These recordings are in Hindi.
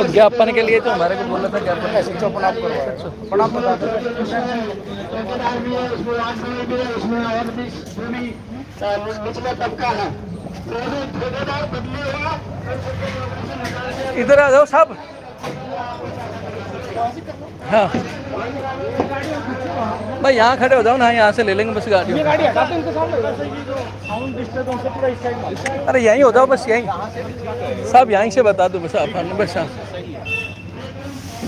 ज्ञापन के लिए तो हमारे को बोला था ज्ञापन ऐसे चौपन आप करो, प्रणाम बता दो। निचला तबका है, इधर आ जाओ साहब। हाँ भाई यहाँ खड़े हो जाओ ना, यहाँ से ले लेंगे बस गाड़ी। ये गाड़ी हटा दो इनके सामने, साउंड डिस्टर्बेंस से पूरा इस साइड में। अरे यहीं हो जाओ बस, यहीं साहब, यहीं से बता दो बस आप। बस हाँ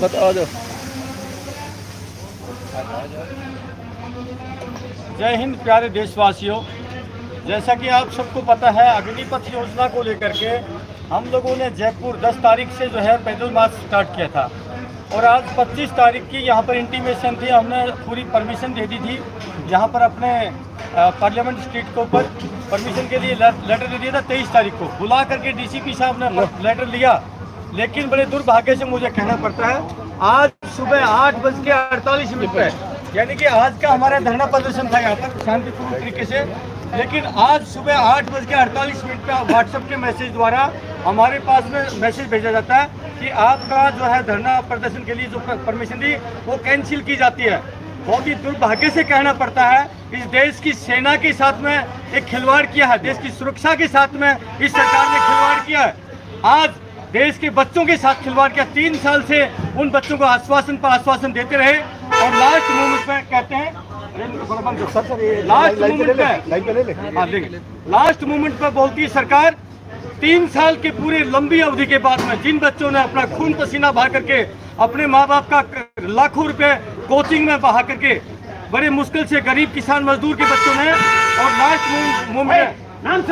बताओ जाओ। जय हिंद प्यारे देशवासियों, जैसा कि आप सबको पता है अग्निपथ योजना को लेकर के हम लोगों ने जयपुर 10 तारीख से जो है पैदल मार्च स्टार्ट किया था और आज 25 तारीख की यहाँ पर इंटीमेशन थी, हमने पूरी परमिशन दे दी थी। यहाँ पर अपने पार्लियामेंट स्ट्रीट के ऊपर परमिशन के लिए लेटर दे दिया था। 23 तारीख को बुला करके डीसीपी साहब ने लेटर लिया, लेकिन बड़े दुर्भाग्य से मुझे कहना पड़ता है आज सुबह 8:48 पे, यानी कि आज का हमारा धरना प्रदर्शन था यहाँ पर शांतिपूर्ण तरीके से, लेकिन आज सुबह 8:48 पे व्हाट्सएप के मैसेज द्वारा हमारे पास में मैसेज भेजा जाता है कि आपका जो है धरना प्रदर्शन के लिए जो परमिशन दी वो कैंसिल की जाती है। बहुत ही दुर्भाग्य से कहना पड़ता है, इस देश की सेना के साथ में एक खिलवाड़ किया है, देश की सुरक्षा के साथ में इस सरकार ने खिलवाड़ किया है। आज देश के बच्चों के साथ खिलवाड़ किया। 3 साल से उन बच्चों को आश्वासन पर आश्वासन देते रहे और लास्ट मोमेंट में कहते हैं, लास्ट मोमेंट पर बोलती है सरकार 3 साल के पूरे लंबी अवधि के बाद में जिन बच्चों ने अपना खून पसीना बहा करके अपने माँ बाप का लाखों रुपए कोचिंग में बहा करके बड़े मुश्किल से गरीब किसान मजदूर के बच्चों ने, और लास्ट मोमेंट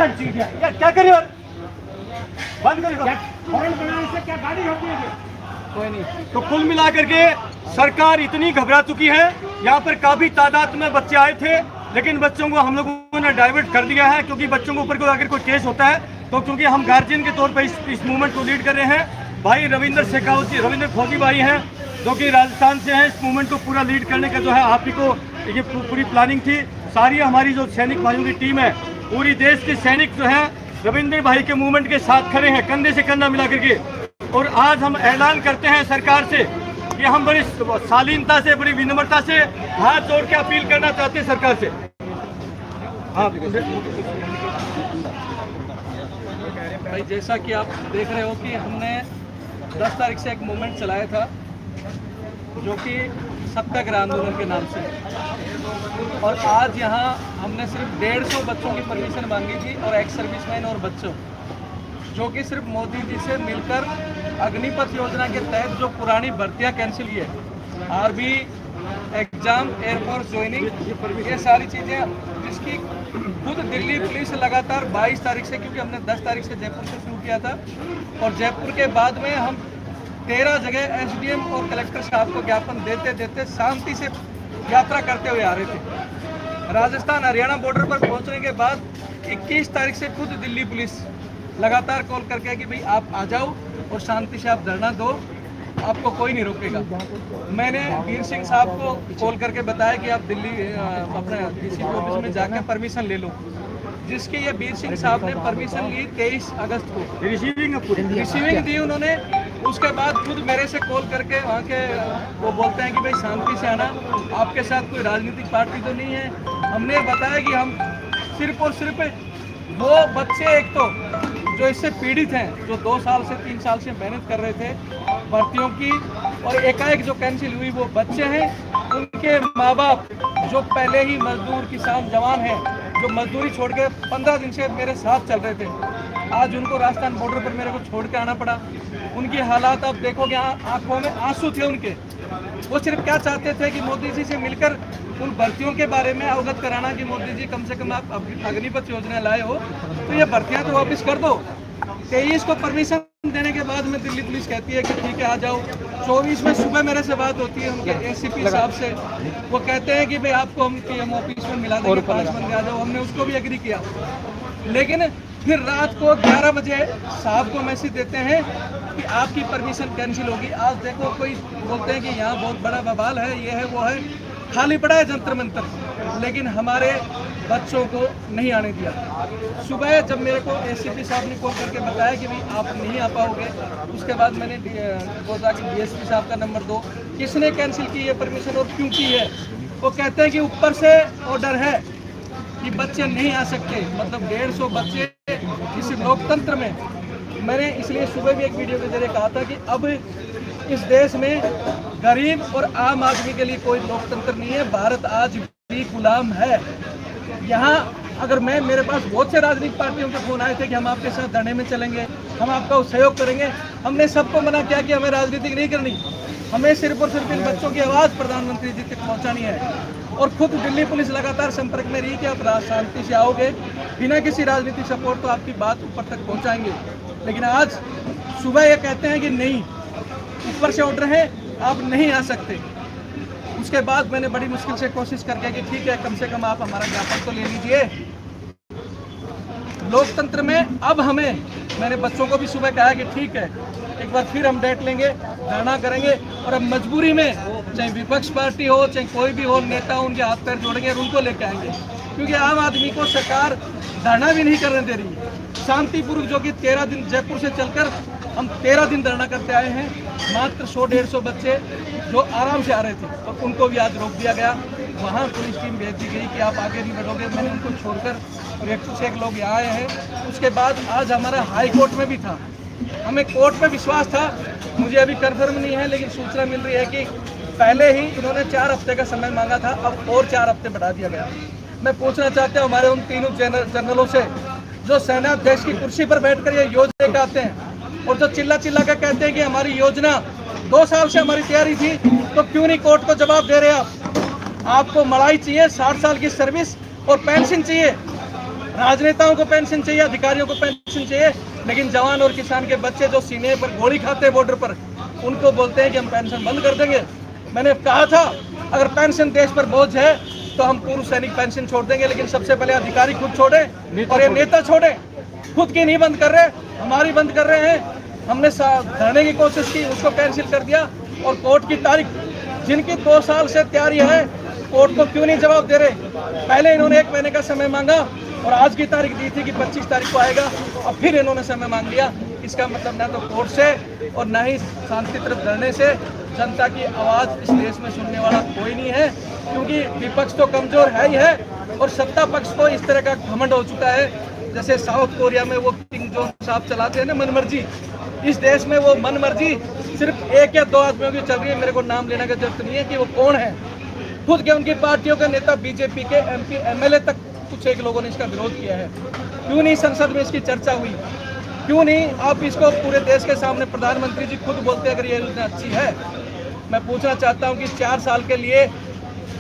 क्या करिए बंद करिए से क्या गाड़ी होती है कोई नहीं। तो कुल मिलाकर के सरकार इतनी घबरा चुकी है। यहाँ पर काफी तादाद में बच्चे आए थे, लेकिन बच्चों को हम लोगों ने डाइवर्ट कर दिया है, क्योंकि बच्चों के ऊपर को अगर कोई केस होता है तो क्योंकि हम गार्जियन के तौर पर इस मूवमेंट को लीड कर रहे हैं। भाई रविंद्र शेखावत जी, रविंद्र फौजी भाई हैं जो कि राजस्थान से हैं। इस मूवमेंट को पूरा लीड करने का जो है आप ही को ये पूरी प्लानिंग थी। सारी हमारी जो सैनिक भाइयों की टीम है, पूरी देश के सैनिक जो है रविंद्र भाई के मूवमेंट के साथ खड़े हैं, कंधे से कंधा मिला करके। और आज हम ऐलान करते हैं सरकार से कि हम बड़ी शालीनता से, बड़ी विनम्रता से हाथ जोड़ के अपील करना चाहते हैं सरकार से। भाई जैसा कि आप देख रहे हो कि हमने 10 तारीख से एक मूवमेंट चलाया था जो कि सत्याग्रह आंदोलन के नाम से, और आज यहाँ हमने सिर्फ 150 बच्चों की परमिशन मांगी थी और एक्स सर्विसमैन और बच्चों, जो कि सिर्फ मोदी जी से मिलकर अग्निपथ योजना के तहत जो पुरानी भर्तियां कैंसिल हुई है, आर्मी एग्जाम, एयरफोर्स ज्वाइनिंग, ये सारी चीज़ें जिसकी खुद दिल्ली पुलिस लगातार 22 तारीख से, क्योंकि हमने 10 तारीख से जयपुर से शुरू किया था और जयपुर के बाद में हम 13 जगह एसडीएम और कलेक्टर साहब को ज्ञापन देते देते शांति से यात्रा करते हुए आ रहे थे। राजस्थान हरियाणा बॉर्डर पर पहुंचने के बाद 21 तारीख से खुद दिल्ली पुलिस लगातार कॉल करके कि भाई आप आ जाओ और शांति से आप धरना दो, आपको कोई नहीं रोकेगा। मैंने वीर सिंह साहब को कॉल करके बताया कि आप दिल्ली अपने डीसीपी ऑफिस में जाकर परमिशन ले लो, जिसकी ये वीर सिंह साहब ने परमिशन ली 23 अगस्त को, रिसीविंग दी उन्होंने। उसके बाद खुद मेरे से कॉल करके वहाँ के वो बोलते हैं कि भाई शांति से आना, आपके साथ कोई राजनीतिक पार्टी तो नहीं है। हमने बताया कि हम सिर्फ और सिर्फ वो बच्चे, एक तो जो इससे पीड़ित हैं, जो 2 साल से 3 साल से मेहनत कर रहे थे भर्तियों की, और एकाएक जो कैंसिल हुई वो बच्चे हैं, उनके माँ बाप जो पहले ही मजदूर किसान जवान हैं, जो मजदूरी छोड़ के 15 दिन से मेरे साथ चल रहे थे, आज उनको राजस्थान बॉर्डर पर मेरे को छोड़ के आना पड़ा। उनकी हालात आप देखोगे, आंखों में आंसू थे उनके। वो सिर्फ क्या चाहते थे कि मोदी जी से मिलकर उन भर्तियों के बारे में अवगत कराना कि मोदी जी कम से कम आप अग्निपथ योजना लाए हो तो ये भर्तियां तो वापस कर दो। 23 को परमिशन देने के बाद में दिल्ली पुलिस कहती है कि ठीक है आ जाओ। 24 में सुबह मेरे से बात होती है उनके एसीपी साहब से, वो कहते हैं कि भाई आपको हम पीएम ऑफिस में मिला देंगे, 5 बंदे आ जाओ। हमने उसको भी एग्री किया, लेकिन फिर रात को 11 बजे साहब को मैसेज देते हैं कि आपकी परमिशन कैंसिल होगी। आज देखो कोई बोलते हैं कि यहाँ बहुत बड़ा बवाल है, ये है वो है, खाली पड़ा है जंतर मंतर, लेकिन हमारे बच्चों को नहीं आने दिया। सुबह जब मेरे को एसीपी साहब ने कॉल करके बताया कि भाई आप नहीं आ पाओगे, उसके बाद मैंने बोला कि डीएसपी साहब का नंबर दो, किसने कैंसिल की है परमिशन और क्यों की है। वो कहते हैं कि ऊपर से ऑर्डर है कि बच्चे नहीं आ सकते, मतलब 150 बच्चे इस लोकतंत्र में। मैंने इसलिए सुबह भी एक वीडियो के जरिए कहा था कि अब इस देश में गरीब और आम आदमी के लिए कोई लोकतंत्र नहीं है। भारत आज भी गुलाम है। यहाँ अगर मेरे पास बहुत से राजनीतिक पार्टियों के फोन आए थे कि हम आपके साथ धरने में चलेंगे, हम आपका सहयोग करेंगे। हमने सबको मना किया कि हमें राजनीति नहीं करनी, हमें सिर्फ और सिर्फ इन बच्चों की आवाज़ प्रधानमंत्री जी तक पहुँचानी है। और खुद दिल्ली पुलिस लगातार संपर्क में रही कि आप शांति से आओगे, बिना किसी राजनीतिक सपोर्ट तो आपकी बात ऊपर तक पहुँचाएंगे। लेकिन आज सुबह ये कहते हैं कि नहीं, ऊपर से ऑर्डर है, आप नहीं आ सकते। उसके बाद मैंने बड़ी मुश्किल से कोशिश करके कि ठीक है, कम से कम आप हमारा ज्ञापन तो ले लीजिए। लोकतंत्र में अब मैंने बच्चों को भी सुबह कहा कि ठीक है, एक बार फिर हम डेट लेंगे, धरना करेंगे। और अब मजबूरी में चाहे विपक्ष पार्टी हो, चाहे कोई भी हो, नेता उनके हाथ पैर जोड़ेंगे और उनको लेके आएंगे, क्योंकि आम आदमी को सरकार धरना भी नहीं करने दे रही। शांतिपूर्वक जो कि 13 दिन जयपुर से चलकर हम 13 दिन धरना करते आए हैं, मात्र 100-150 बच्चे जो आराम से आ रहे थे और उनको भी आज रोक दिया गया। वहाँ पुलिस टीम भेज दी गई कि आप आगे नहीं बढ़ोगे। मैंने उनको छोड़कर और 106 लोग यहाँ आए हैं। उसके बाद आज हमारा हाई कोर्ट में भी था, हमें कोर्ट में विश्वास था, मुझे अभी कन्फर्म नहीं है, लेकिन सूचना मिल रही है कि पहले ही इन्होंने 4 हफ्ते का समय मांगा था, अब और 4 हफ्ते बढ़ा दिया गया। मैं पूछना चाहता हूँ हमारे उन तीनों जनरलों से जो सेनाध्यक्ष की कुर्सी पर बैठकर ये योजना लेकर हैं और जो चिल्ला चिल्ला कर कहते हैं कि हमारी योजना 2 साल से हमारी तैयारी थी, तो क्यों नहीं कोर्ट को जवाब दे रहे आप। आपको मलाई चाहिए, 60 साल की सर्विस और पेंशन चाहिए, राजनेताओं को पेंशन चाहिए, अधिकारियों को पेंशन चाहिए, लेकिन जवान और किसान के बच्चे जो सीने पर गोली खाते हैं बॉर्डर पर, उनको बोलते हैं कि हम पेंशन बंद कर देंगे। मैंने कहा था अगर पेंशन देश पर बोझ है तो हम पूर्व सैनिक पेंशन छोड़ देंगे, लेकिन सबसे पहले अधिकारी खुद छोड़े और ये नेता छोड़े। खुद की नहीं बंद कर रहे, हमारी बंद कर रहे हैं। हमने धरने की कोशिश की, उसको कैंसिल कर दिया। और कोर्ट की तारीख, जिनकी 2 साल से तैयारी है, कोर्ट को क्यों नहीं जवाब दे रहे। पहले इन्होंने 1 महीने का समय मांगा और आज की तारीख दी थी कि 25 तारीख को आएगा, और फिर इन्होंने समय मांग लिया। इसका मतलब ना तो कोर्ट से और ना ही शांति तरफ धरने से जनता की आवाज़ इस देश में सुनने वाला कोई नहीं है, क्योंकि विपक्ष तो कमजोर है ही है और सत्ता पक्ष को इस तरह का घमंड हो चुका है। जैसे साउथ कोरिया में वो किंग जोन साहब चलाते हैं ना मनमर्जी, इस देश में वो मनमर्जी सिर्फ 1 या 2 आदमियों की चल रही है। मेरे को नाम लेने की जरूरत नहीं है कि वो कौन है। खुद के उनकी पार्टियों के नेता, बीजेपी के MP MLA तक कुछ एक लोगों ने इसका विरोध किया है। क्यों नहीं संसद में इसकी चर्चा हुई, क्यों नहीं आप इसको पूरे देश के सामने, प्रधानमंत्री जी खुद बोलते हैं अगर ये योजना अच्छी है। मैं पूछना चाहता हूं कि 4 साल के लिए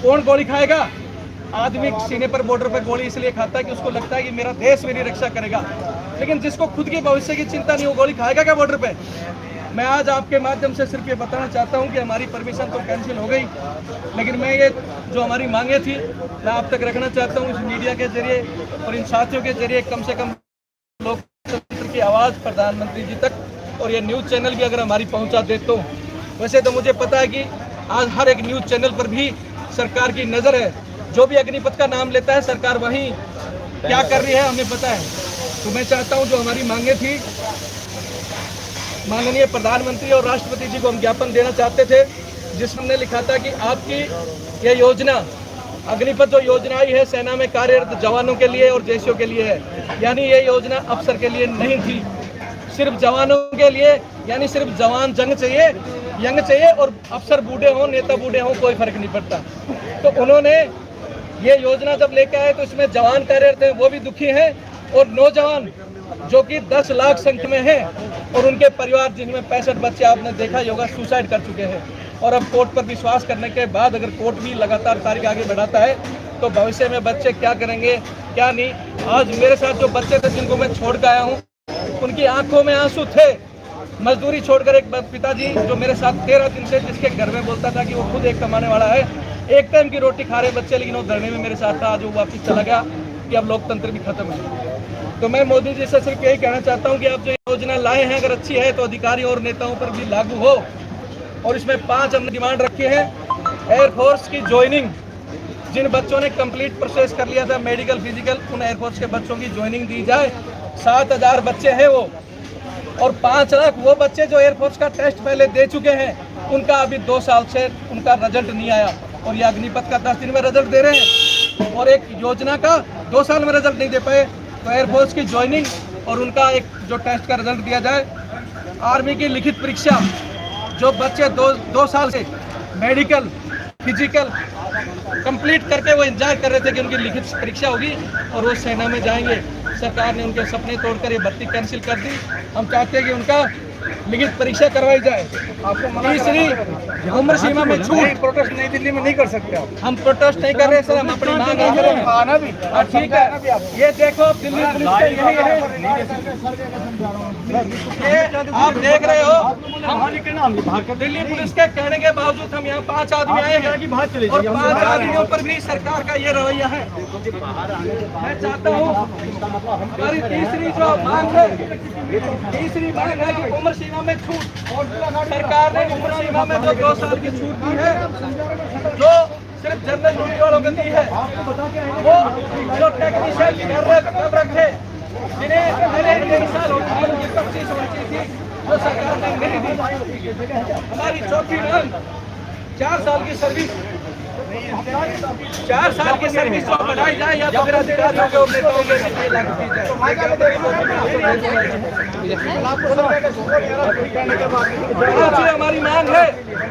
कौन गोली खाएगा। आदमी सीने पर बॉर्डर पर गोली इसलिए खाता है कि उसको लगता है कि मेरा देश मेरी रक्षा करेगा, लेकिन जिसको खुद के भविष्य की चिंता नहीं, वो गोली खाएगा क्या बॉर्डर पे। मैं आज आपके माध्यम से सिर्फ ये बताना चाहता हूं कि हमारी परमिशन तो कैंसिल हो गई, लेकिन मैं ये जो हमारी मांगे थी मैं आप तक रखना चाहता हूं इस मीडिया के जरिए और इन साथियों के जरिए। कम से कम लोकतंत्र की आवाज़ प्रधानमंत्री जी तक, और ये न्यूज़ चैनल भी अगर हमारी पहुंचा दे तो। वैसे तो मुझे पता है कि आज हर एक न्यूज़ चैनल पर भी सरकार की नज़र है, जो भी अग्निपथ का नाम लेता है सरकार वहीं क्या कर रही है हमें पता है। तो मैं चाहता हूं जो हमारी मांगे थी, माननीय प्रधानमंत्री और राष्ट्रपति जी को हम ज्ञापन देना चाहते थे, जिसमें हमने लिखा था कि आपकी यह योजना, अग्निपथ जो योजना आई है, सेना में कार्यरत जवानों के लिए और जैसियों के लिए है। यानी ये योजना अफसर के लिए नहीं थी, सिर्फ जवानों के लिए। यानी सिर्फ जवान यंग चाहिए और अफसर बूढ़े हों, नेता बूढ़े हों, कोई फर्क नहीं पड़ता। तो उन्होंने ये योजना जब लेकर आए तो इसमें जवान कार्यरत हैं वो भी दुखी हैं, और नौजवान जो कि 10 लाख संख्या में हैं, और उनके परिवार जिनमें 65 बच्चे आपने देखा ही होगा सुसाइड कर चुके हैं। और अब कोर्ट पर विश्वास करने के बाद अगर कोर्ट भी लगातार तारीख आगे बढ़ाता है तो भविष्य में बच्चे क्या करेंगे क्या नहीं। आज मेरे साथ जो बच्चे थे जिनको मैं छोड़ के आया हूँ, उनकी आंखों में आंसू थे। मजदूरी छोड़कर एक पिताजी जो मेरे साथ 13 दिन से, जिसके घर में बोलता था कि वो खुद एक कमाने वाला है, एक टाइम की रोटी खा रहे बच्चे, लेकिन वो धरने में मेरे साथ था। आज वो वापस चला गया कि अब लोकतंत्र भी खत्म है। तो मैं मोदी जी से सिर्फ यही कहना चाहता हूँ कि आप जो योजना लाए हैं अगर अच्छी है तो अधिकारी और नेताओं पर भी लागू हो। और इसमें 5 हमने डिमांड रखी है। एयरफोर्स की ज्वाइनिंग, जिन बच्चों ने कंप्लीट प्रोसेस कर लिया था मेडिकल फिजिकल, उन एयरफोर्स के बच्चों की ज्वाइनिंग दी जाए। 7,000 बच्चे हैं वो, और 5 लाख वो बच्चे जो एयरफोर्स का टेस्ट पहले दे चुके हैं, उनका अभी 2 साल से उनका रिजल्ट नहीं आया, और ये अग्निपथ का 10 दिन में रिजल्ट दे रहे हैं, और एक योजना का 2 साल में रिजल्ट नहीं दे पाए। तो एयरफोर्स की ज्वाइनिंग और उनका एक जो टेस्ट का रिजल्ट दिया जाए। आर्मी की लिखित परीक्षा, जो बच्चे 2 साल से मेडिकल फिजिकल कंप्लीट करके वो इंतजार कर रहे थे कि उनकी लिखित परीक्षा होगी और वो सेना में जाएंगे, सरकार ने उनके सपने तोड़कर ये भर्ती कैंसिल कर दी। हम चाहते हैं कि उनका लिखित परीक्षा करवाई जाए। तीसरी उम्र सीमा में छूट। प्रोटेस्ट नई दिल्ली में नहीं कर सकते आप। हम प्रोटेस्ट नहीं कर रहे सर, हम अपनी मांग रख रहे हैं। आना भी ठीक है, ये देखो दिल्ली पुलिस का यही है, ये आप देख रहे हो। हम दिल्ली पुलिस के कहने के बावजूद हम यहाँ 5 आदमी आए हैं, और 5 आदमियों पर भी सरकार का ये रवैया है। मैं चाहता हूँ हमारी तीसरी जो मांग है, तीसरी मांग है कि उम्र सीमा में छूट। सरकार ने उम्र सीमा में जो 2 साल की छूट दी है, जो सिर्फ जनरल ड्यूटी वालों को दी है, वो जो टेक्नीशियन कर रहे तब रखे, जिन्हें पहले 1 साल होती है, उनकी 25 होनी थी, जो सरकार ने नहीं दी। हमारी चौथी मांग 4 साल की सर्विस, 4 साल की सर्विस जो बढ़ाई जाए, या तो फिर अधिकारियों के और नेताओं के लिए लागू की जाए। हमारी मांग है,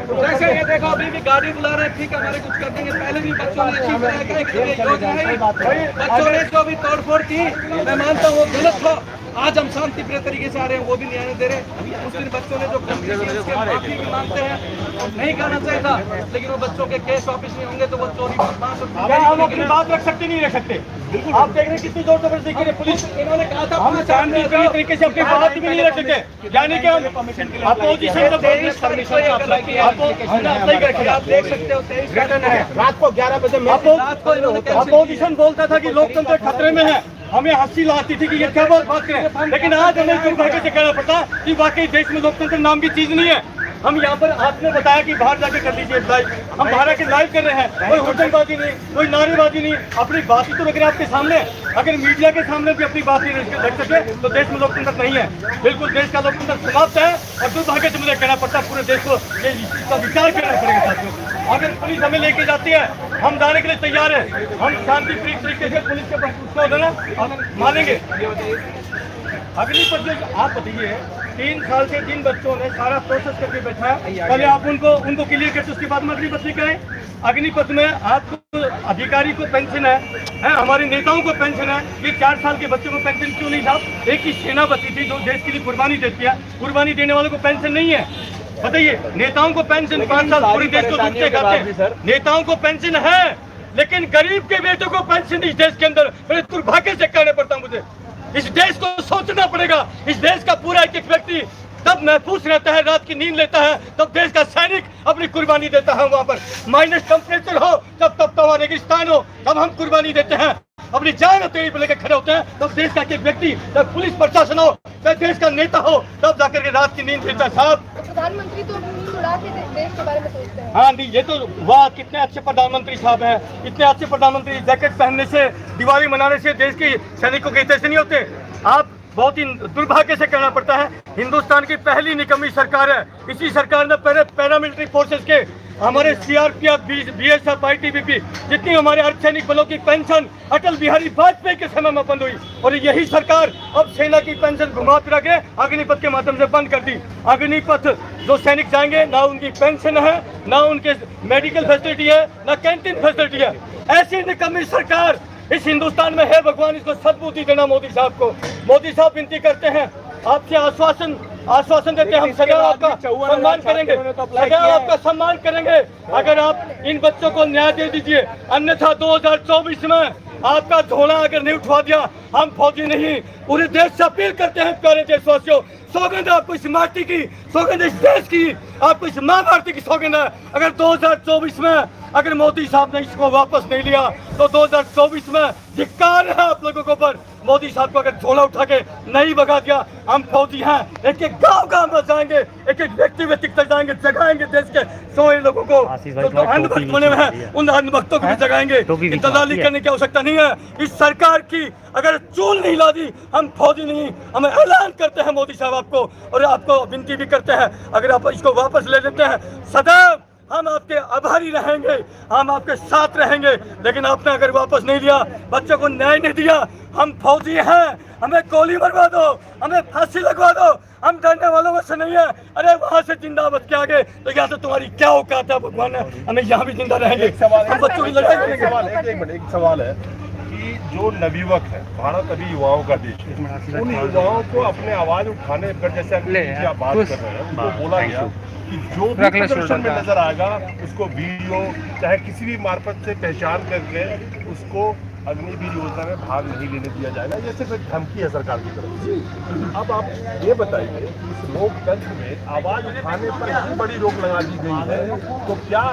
जैसे ये देखो अभी भी गाड़ी बुला रहे हैं, ठीक है हमारे कुछ कर देंगे। पहले भी बच्चों ने अच्छी बच्चों ने जो भी तोड़फोड़ की, मैं मानता हूँ वो गलत था। आज हम शांति प्रिय तरीके से आ रहे हैं, वो भी न्याय दे रहे हैं। उस दिन बच्चों ने जो माफी भी मांगते हैं, नहीं करना चाहिए था, लेकिन वो बच्चों के केस वापस नहीं होंगे तो वो चोरी हम अपनी बात रख सकते नहीं रख सकते। आप देख रहे हैं कितनी जोर जबरदस्ती की पुलिस। इन्होंने कहा था हम शांति प्रिय तरीके से अपनी बात भी नहीं रख सकते, यानी कि हम अपोजिशन आप देख सकते हो 23 है, रात को 11 बजे रात को इन्होंने अपोजिशन बोलता था कि लोकतंत्र खतरे में है। हमें हंसी लाती थी कि ये क्या बात करें, लेकिन आज हमें दुर्भाग्य से कहना पड़ता कि वाकई देश में लोकतंत्र नाम की चीज नहीं है। हम यहाँ पर आपने बताया कि बाहर जाके कर लीजिए लाइव, हम बाहर आके लाइव कर रहे हैं। कोई हुक्मबाजी नहीं, कोई नारेबाजी नहीं, अपनी बात ही तो रख रहे हैं आपके सामने। अगर मीडिया के सामने भी अपनी बात नहीं रख सके तो देश में लोकतंत्र नहीं है। बिल्कुल देश का लोकतंत्र समाप्त है, और दुर्भाग्य से मुझे कहना पड़ता है पूरे देश को ये इसका विचार करना पड़ेगा साथियों। अगर पुलिस हमें लेके जाती है, हम जाने के लिए तैयार है। हम शांति प्रिय तरीके से पुलिस के उसको देना मानेंगे। अग्निपथ आप बताइए, 3 साल से जिन बच्चों ने सारा प्रोसेस करके बैठा, पहले आप उनको क्लियर करते, उसके बाद में अग्निपथ लिखाएं। अग्निपथ में आपको अधिकारी को पेंशन है, हमारे नेताओं को पेंशन है, ये 4 साल के बच्चों को पेंशन क्यों नहीं साहब? एक ही सेना बची थी जो देश के लिए कुर्बानी देती है, कुर्बानी देने वालों को पेंशन नहीं है। बताइए, नेताओं को पेंशन 5 साल पूरे देश को दुखते खाते, नेताओं को पेंशन है, लेकिन गरीब के बेटों को पेंशन इस देश के अंदर बड़े दुर्भाग्य से कहना पड़ता मुझे। इस देश को सोचना पड़ेगा। इस देश का पूरा एक व्यक्ति तब महफूज रहता है, रात की नींद लेता है, तब देश का सैनिक अपनी कुर्बानी देता है। वहाँ पर माइनस टेम्परेचर हो, तब वहाँ रेगिस्तान हो, तब हम कुर्बानी देते हैं, अपनी जान हथेली पर लेकर खड़े होते हैं। तब देश का एक व्यक्ति, जब पुलिस प्रशासन हो, चाहे देश का नेता हो, तब जाकर के रात की नींद लेता है। साहब प्रधानमंत्री तो नींद उड़ा के देश के बारे में सोचते हैं। हाँ ये तो वाह, कितने अच्छे प्रधानमंत्री साहब हैं, इतने अच्छे प्रधानमंत्री। जैकेट पहनने से, दिवाली मनाने से देश के सैनिकों के हित से नहीं होते। आप बहुत ही दुर्भाग्य से कहना पड़ता है, हिंदुस्तान की पहली निकम्मी सरकार है। इसी सरकार ने पहले पैरामिलिट्री फोर्सेस के हमारे सीआरपीएफ, बीएसएफ, आईटीबीपी, जितनी हमारे अर्धसैनिक बलों की पेंशन अटल बिहारी वाजपेयी के समय में बंद हुई, और यही सरकार अब सेना की पेंशन घुमा फिरा के अग्निपथ के माध्यम से बंद कर दी। अग्निपथ जो सैनिक जाएंगे, ना उनकी पेंशन है, ना उनके मेडिकल फैसिलिटी है, ना कैंटीन फैसिलिटी है। ऐसी निकम्मी सरकार इस हिंदुस्तान में है। भगवान इसको सद्बुद्धि देना मोदी साहब को। मोदी साहब विनती करते हैं, आपसे आश्वासन देते हैं, हम सदैव आपका सम्मान करेंगे, सदैव आपका सम्मान करेंगे अगर आप इन बच्चों को न्याय दे दीजिए। अन्यथा 2024 में आपका झोला अगर नहीं उठवा दिया, हम फौजी नहीं, पूरे देश से अपील करते हैं प्यारे देशवासियों, सौगंध आपको इस माटी की, सौगंध इस देश की, आपको इस माँ भारती की सौगंध है। अगर 2024 में अगर मोदी साहब ने इसको वापस नहीं लिया तो 2024 में धिक्कार है आप लोगों के ऊपर। मोदी साहब को अगर झोला उठा के नहीं भगा दिया, हम फौजी हैं, एक एक गांव में जाएंगे, एक एक व्यक्ति तक जाएंगे, जगाएंगे देश के सोए लोगों को। तो अंधभक्त बने हुए हैं, उन अंधभक्तों को भी जगाएंगे। दलाली करने की आवश्यकता नहीं है। इस सरकार की अगर चूल नहीं ला दी, हम फौजी नहीं, हमें ऐलान करते हैं मोदी साहब आपको, और आपको विनती भी करते हैं, अगर आप इसको वापस ले लेते हैं, सदैव हम आपके आभारी रहेंगे, हम आपके साथ रहेंगे। लेकिन आपने अगर वापस नहीं लिया, बच्चों को न्याय नहीं दिया, हम फौजी हैं, हमें गोली मरवा दो, हमें फांसी लगवा दो, हम डरने वालों में से नहीं है। अरे वहाँ से जिंदा बच के आगे तो यहाँ से तुम्हारी क्या औकात है, भगवान है, हमें यहाँ भी जिंदा रहेंगे। हम बच्चों की लड़ाई करेंगे। एक सवाल है कि जो नवयुवक है, भारत अभी युवाओं का देश है, उन युवाओं को अपने आवाज उठाने पर, जैसे आप बात कर रहे हैं, उनको बोला गया कि जो भी प्रदर्शन में नजर आएगा उसको वीडियो चाहे किसी भी मार्फत से पहचान करके उसको अग्निवीर योजना में भाग नहीं लेने दिया जाएगा। ये सिर्फ एक धमकी है सरकार की तरफ से। अब आप ये बताइए, इस लोकतंत्र में आवाज उठाने पर इतनी बड़ी रोक लगा दी गई है, तो क्या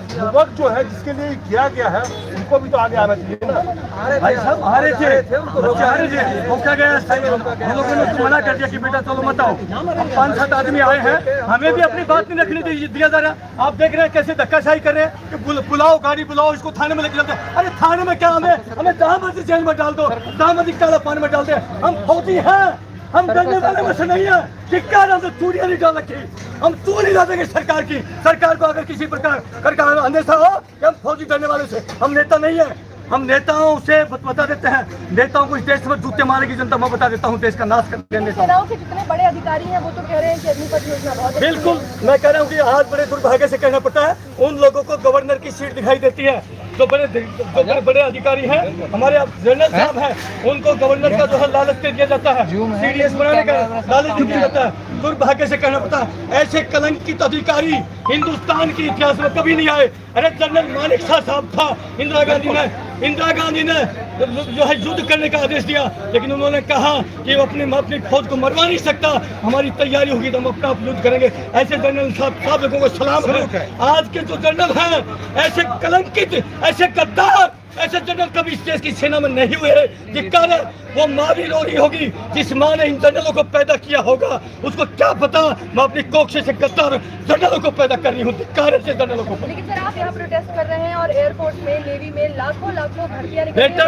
युवक जो है जिसके लिए किया गया है उनको भी तो आगे आना चाहिए ना। भाई साहब आ रहे थे, रोका गया, हम लोगों ने उसको मना कर दिया कि बेटा चलो मत आओ। हम 5-7 आदमी आए हैं, हमें भी अपनी बात नहीं रखने दिया जा रहा। आप देख रहे हैं कैसे धक्काशाही कर रहे हैं कि बुलाओ, गाड़ी बुलाओ, इसको थाने में लेके चलते हैं। अरे थाने में क्या, हमें जहाँ मर्जी जेल में डाल दो, जहाँ मर्जी काला पानी में डाल दे, हम फौजी हैं, हम डरने वाले में से नहीं है। धिक्कार, हम तो चूड़ियां नहीं डाल रखी, हम चूड़ नहीं डाल देंगे सरकार की। सरकार को अगर किसी प्रकार का अंदेशा हो कि हम फौजी डरने वाले से, हम नेता नहीं है, हम नेताओं से बता देते हैं, नेताओं को इस देश में जूते मारेगी जनता। मैं बता देता हूँ, देश का नाश कर देने। सेनाओं के जितने बड़े अधिकारी हैं वो तो कह रहे हैं कि अग्निपथ योजना बहुत बिल्कुल, मैं कह रहा हूँ कि आज बड़े दुर्भाग्य से कहना पड़ता है, उन लोगों को गवर्नर की सीट दिखाई देती है, जो बड़े अधिकारी हैं, हमारे जनरल साहब हैं, उनको गवर्नर का जो है लालच दे दिया जाता है, सीडीएस बनाने का लालच दिया जाता है। दुर्भाग्य से कहना पड़ता है, ऐसे कलंकित अधिकारी हिंदुस्तान के इतिहास में कभी नहीं आए। अरे जनरल मानिक शाह साहब था, इंदिरा गांधी ने जो है युद्ध करने का आदेश दिया, लेकिन उन्होंने कहा कि वो अपनी फौज को मरवा नहीं सकता, हमारी तैयारी होगी तो हम अपना युद्ध करेंगे। ऐसे जनरल साहब लोगों को सलाम है। आज के जो जनरल हैं, ऐसे कलंकित, ऐसे गद्दार, ऐसे जनरल कभी इस देश की सेना में नहीं हुए हैं। धिक्कार है, वो माँ भी रो रही होगी जिस माँ ने इन जनरलों को पैदा किया होगा, उसको क्या पता मैं अपनी कोख से गद्दार जनरलों को पैदा कर रही हूँ। धिक्कार है जनरलों को। लेकिन सर आप यहाँ प्रोटेस्ट कर रहे हैं और एयरपोर्ट में, नेवी में लाखों भर्तियां बेटा,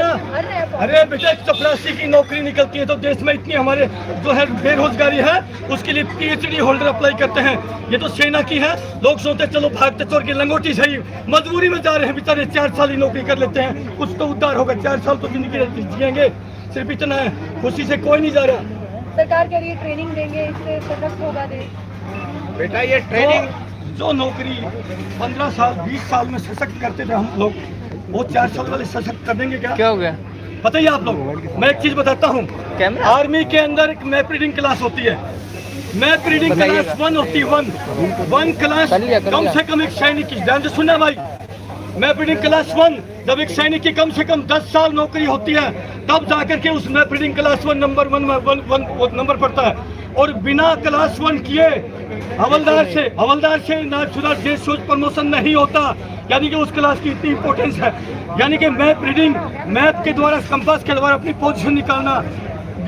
अरे बेटा, चपरासी की नौकरी निकलती है तो देश में इतनी हमारे जो है बेरोजगारी है, उसके लिए PhD होल्डर अप्लाई करते हैं। ये तो सेना की है। लोग सोचते चलो भागते चोर की लंगोटी सही, मजबूरी में जा रहे हैं बेचारे, 4 साल ही नौकरी कर लेते हैं, कुछ तो उद्धार होगा। 4 साल तो जिंदगी जिएंगे, सिर्फ इतना है, खुशी से कोई नहीं जा रहा। सरकार के लिए ट्रेनिंग देंगे, इससे सशक्त होगा देश। बेटा ये ट्रेनिंग जो नौकरी 15 साल 20 साल में सशक्त करते थे हम लोग, वो 4 साल वाले सशक्त कर देंगे क्या? क्या हो गया बताइए आप लोग। मैं एक चीज बताता हूँ, आर्मी के अंदर एक मैप रीडिंग क्लास होती है, मैप रीडिंग क्लास 1 होती है, 1 क्लास कम से कम एक सैनिक की, ध्यान से सुनना भाई, मैप रीडिंग क्लास 1 जब एक सैनिक की कम से कम 10 साल नौकरी होती है, तब जाकर के उस map reading class 1 number 1 number पड़ता है। और बिना क्लास 1 किए हवलदार से नामशुदा देश सोच प्रमोशन नहीं होता। यानी कि उस क्लास की इतनी इंपॉर्टेंस है। यानी कि मैप रीडिंग, मैप के द्वारा, कंपास के द्वारा अपनी पोजीशन निकालना,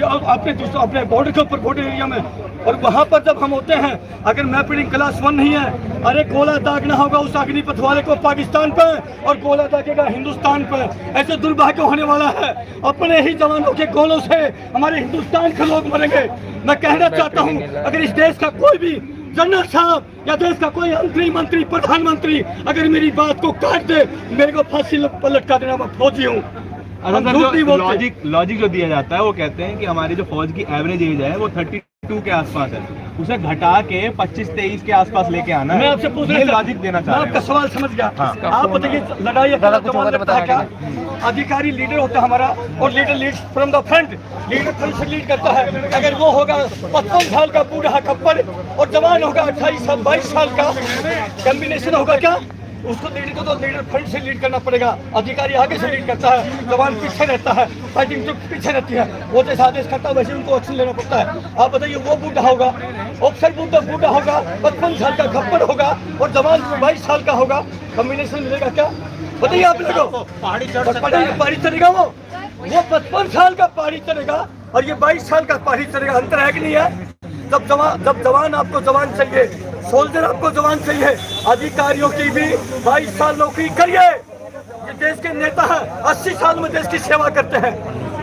अपने बॉर्डर के ऊपर, बॉर्डर एरिया में, और वहाँ पर जब हम होते हैं, अगर मैप रीडिंग क्लास 1 नहीं है, अरे गोला दागना होगा उस अग्निपथ वाले को पाकिस्तान पर, और गोला दागेगा हिंदुस्तान पर। ऐसे दुर्भाग्य होने वाला है, अपने ही जवानों के गोलों से हमारे हिंदुस्तान के लोग मरेंगे। मैं कहना चाहता हूँ, अगर इस देश का कोई भी जनरल साहब या देश का कोई मंत्री, प्रधानमंत्री अगर मेरी बात को काट दे, मेरे को फांसी पर लटका देना, मैं फौजी हूँ। लॉजिक जो दिया जाता है, वो कहते हैं कि हमारी जो फौज की एवरेज एज है वो 32 के आसपास है, उसे घटा के 25-23 के आसपास लेके आना है। मैं आपसे पूछ रहा लॉजिक देना चाह रहा हूं। आपका सवाल समझ गया। हाँ। आप बताइए, लड़ाई क्या अधिकारी लीडर होता है हमारा, और leader lead from the front, leader front से लीड करता है। अगर वो होगा 55 साल का बूढ़ा खप्पर और जवान होगा 28 साल 22 साल का, कॉम्बिनेशन होगा क्या? उसको लीडर को तो लीडर फ्रंट से लीड करना पड़ेगा, अधिकारी आगे से लीड करता है, जवान पीछे रहता है, फाइटिंग जो पीछे रहती है, वो जैसे आदेश करता है वैसे उनको एक्शन लेना पड़ता है। आप बताइए, वो बूढ़ा होगा, ऑफिसर बूढ़ा होगा, 55 साल का खप्पर होगा, और जवान 22 साल का होगा, कॉम्बिनेशन मिलेगा क्या बताइए आप लोगों को? पहाड़ी चढ़ेगा वो 55 साल का पहाड़ी चढ़ेगा और ये 22 साल का पहाड़ी चढ़ेगा। अंतर है कि नहीं है? जब जवान आपको जवान चाहिए, सोल्जर आपको जवान चाहिए, अधिकारियों की भी 22 साल नौकरी करिए। ये देश के नेता हैं, 80 साल में देश की सेवा करते हैं,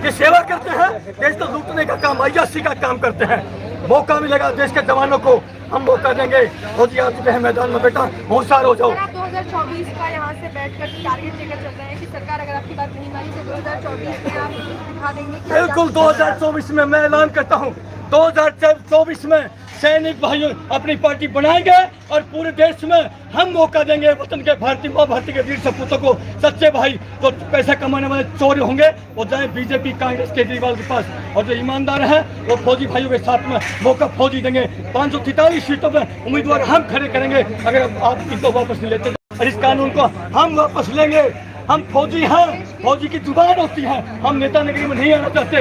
ये सेवा करते हैं, देश को लूटने का काम, अय्याशी का काम करते हैं। मौका मिलेगा देश के जवानों को, हम मौका देंगे। फौजी आ चुके हैं मैदान में, बेटा होशियार हो जाओ। आप 2024 का यहाँ से बैठकर टारगेट लेकर चल रहे हैं कि सरकार अगर आपकी बात नहीं मानी तो 2024 में आप दिखा देंगे? बिल्कुल 2024 में मैं ऐलान करता हूँ, 2024 में सैनिक भाइयों अपनी पार्टी बनाएंगे और पूरे देश में हम मौका देंगे वतन के भारतीय माँ भारती के वीर सपूतों को। सच्चे भाई तो पैसा कमाने वाले चोर होंगे वो जाए बीजेपी कांग्रेस केजरीवाल के पास, और जो ईमानदार है वो फौजी भाइयों के साथ में मौका फौजी देंगे। 543 सीटों में उम्मीदवार हम खड़े करेंगे अगर आप इनको वापस नहीं लेते, और इस कानून को हम वापस लेंगे। हम फौजी हैं, फौजी की जुबान होती है, हम नेता नगरी में नहीं आना चाहते।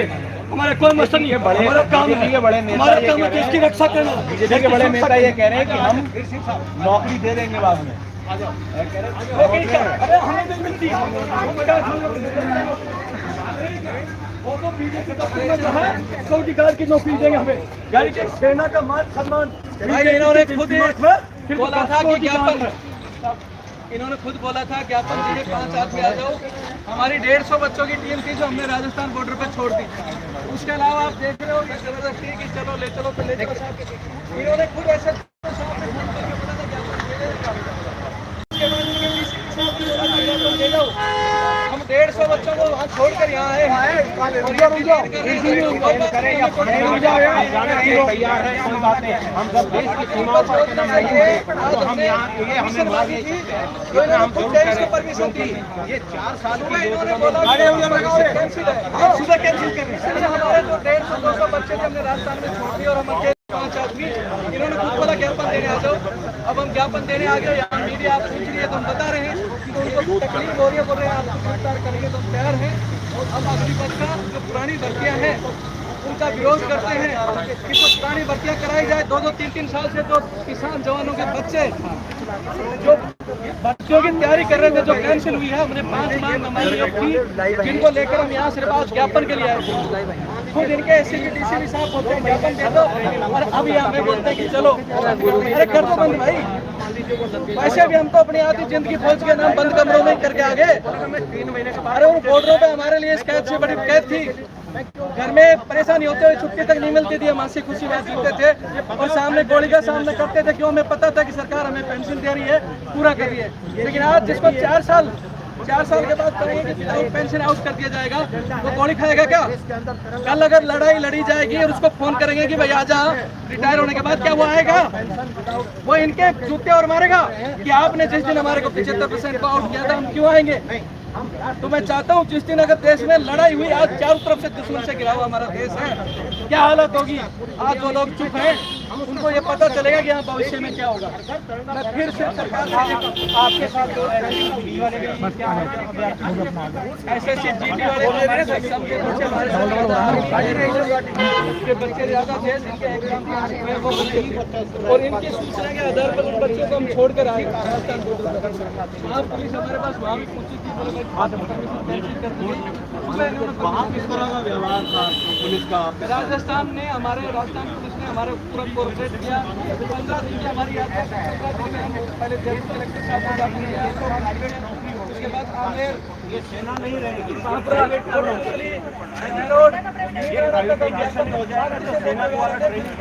हमारा कोई मसला नहीं है, हमारा काम है, हमारा काम है देश की रक्षा करना। बीजेपी के बड़े नेता ये कह रहे हैं कि हम नौकरी दे देंगे बाद में। अरे हमें नहीं मिलती, वो तो बीजेपी का जो है सऊदी गार्ड की नौकरी देंगे हमें, गाड़ी के सेना का मान सम्मान। इन्होंने खुद बोला था कि ज्ञापन, इन्होंने खुद बोला था ज्ञापन दीजिए 5 आदमी आ जाओ। हमारी 150 बच्चों की टीम थी जो हमने राजस्थान बॉर्डर पे छोड़ दी। उसके अलावा आप देख रहे हो ये जबरदस्ती कि चलो ले चलो तो ले चलो। इन्होंने खुद ऐसे हम 150 बच्चों को वहाँ छोड़कर यहाँ आए हम सब देश की सीमाओं पर कदम रखेंगे, तो हम यहाँ हमने मांगी थी, हम परमिशन दी। ये 4 साल की सुबह कैंसिल कर रहे हैं। हमारे जो 150-200 बच्चे थे हमने राजस्थान में छोड़ दिए और हम अकेले 5 आदमी। इन्होंने खुद बोला ज्ञापन देने आ जाओ। अब हम ज्ञापन देने आ गए, यहाँ मीडिया आप पूछ रही है तो हम बता रहे हैं कि उनको तकलीफ हो रही है, बोल रहे हैं आपको गिरफ्तार करेंगे तो हम तैयार हैं। और अब अगली बात का जो पुरानी भर्तियाँ हैं उनका विरोध करते हैं कि कुछ पुरानी भर्तियाँ कराई जाए। 2-2, 3-3 साल से जो किसान जवानों के बच्चे जो भर्तियों की तैयारी कर रहे थे जो कैंसिल हुई है, हमने 5 मांग हमारी की, जिनको लेकर हम यहाँ सिर्फ आज ज्ञापन के लिए आए। खुद इनके एसपी साहब बोलते हैं ज्ञापन दे दो, और अब यहाँ पे बोलते हैं कि चलो अरे कर दो बंद भाई। वैसे भी हम तो अपनी आधी जिंदगी फौज के नाम बंद कमरों में करके आ गए। अरे उन बॉर्डरों पे हमारे लिए इस कैद से बड़ी कैद थी। घर में परेशानी होते हुए छुट्टी तक नहीं मिलती थी, हम हंसी खुशी बात जीते थे और सामने गोली का सामना करते थे। क्यों? हमें पता था कि सरकार हमें पेंशन दे रही है, पूरा कर रही है। लेकिन आज जिसको 4 साल के बाद कहेंगे कि पेंशन आउट कर दिया जाएगा, वो गोली खाएगा क्या? कल अगर लड़ाई लड़ी जाएगी और उसको फोन करेंगे कि भाई आजा, रिटायर होने के बाद क्या वो आएगा? वो इनके जूते और मारेगा कि आपने जिस दिन हमारे को 75% को आउट किया था हम क्यों आएंगे? तो मैं चाहता हूँ जिस दिन अगर देश में लड़ाई हुई, आज चारों तरफ से दुश्मन से घिरा हुआ हमारा देश है, क्या हालत होगी? आज जो लोग चुप हैं उनको ये पता चलेगा कि यहाँ भविष्य में क्या होगा। मैं फिर से सरकार आपके साथ SSC GT वाले के बच्चे ज्यादा थे, इनके एग्जाम और इनकी सूचना के आधार पर उन बच्चों को हम छोड़कर आए राजस्थान। वहाँ पुलिस हमारे पास वहाँ भी पहुंची थी, वहाँ किस तरह का व्यवहार था पुलिस का? राजस्थान ने राजस्थान पुलिस ने हमारे पूरा कोऑपरेट किया। 15 दिन की हमारी यात्रा, पहले दिल्ली कलेक्टर साहब ने, उसके बाद आमेर, ये सेना नहीं रहेगी, सेना द्वारा ट्रेनिंग